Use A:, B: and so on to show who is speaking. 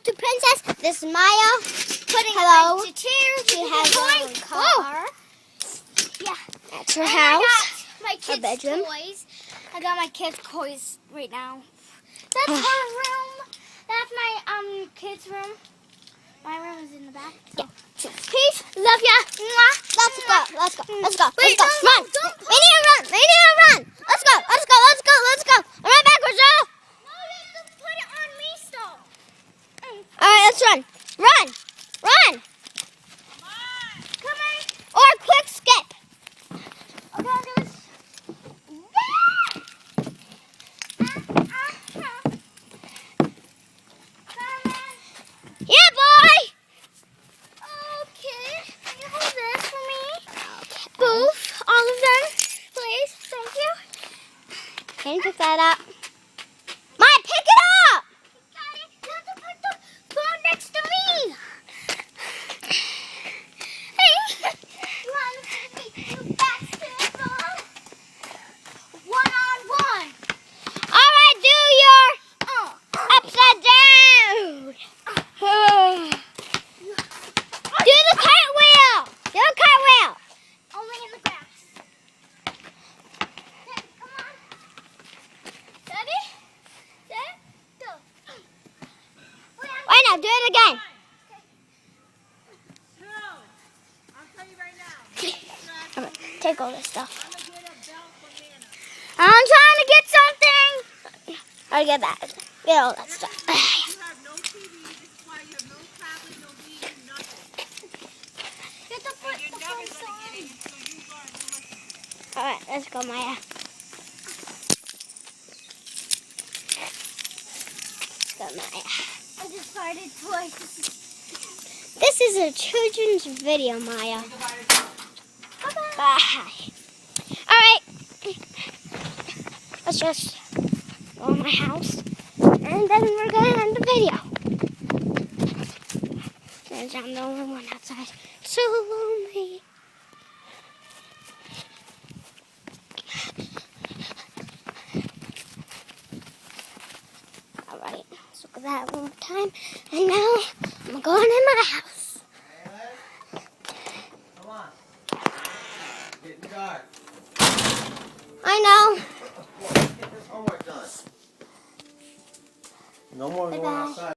A: back to Princess. This is Maya.
B: Putting
A: Hello.
B: a chair.
A: She has her own car.
B: Yeah.
A: That's her
B: And
A: house.
B: I got my kids'
A: bedroom.
B: toys. I got my kids' toys right now. That's her room. That's my kids' room. My room is in the back. So.
A: Yeah.
B: Peace. Love ya. Mwah.
A: Let's go. Let's go. Let's go.
B: Wait,
A: Let's go.
B: no,
A: Run.
B: don't
A: We need to run. We need to run. Let's go. Let's go. Let's go. Let's go. Run backwards, Joe.
B: No, you have to put it on me still.
A: All right, let's run. Run. Run.
B: Come on.
A: Or quick skip.
B: Okay, I'll do this.
A: Yeah, boy.
B: Okay, can you hold this for me?
A: Okay.
B: Both, all of them, please. Thank you.
A: Can you pick that up? Maya, pick it up.
B: Got it. You have to put the phone next to me. Hey, you want to meet you basketball? One-on-one.
A: All right, do your upside down. Do the cartwheel. Do a cartwheel.
B: Only in the grass. Okay, come on. Ready? Set, go.
A: Wait, now do it again. All right, take all this stuff. I'm trying to get something. I'll get that. Get all that stuff.
B: Get the foot, the phone side.
A: All right, let's go, Maya. Let's go, Maya.
B: I just started twice.
A: This is a children's video, Maya. Bye. All right. Let's just go in my house, and then we're gonna end the video. Since I'm the only one outside, so lonely. All right, let's look at that one more time. And now I'm going in my house.
C: Come on. Getting dark.
A: I know.
C: Get this homework done. No more going
A: Bye-bye.
C: outside.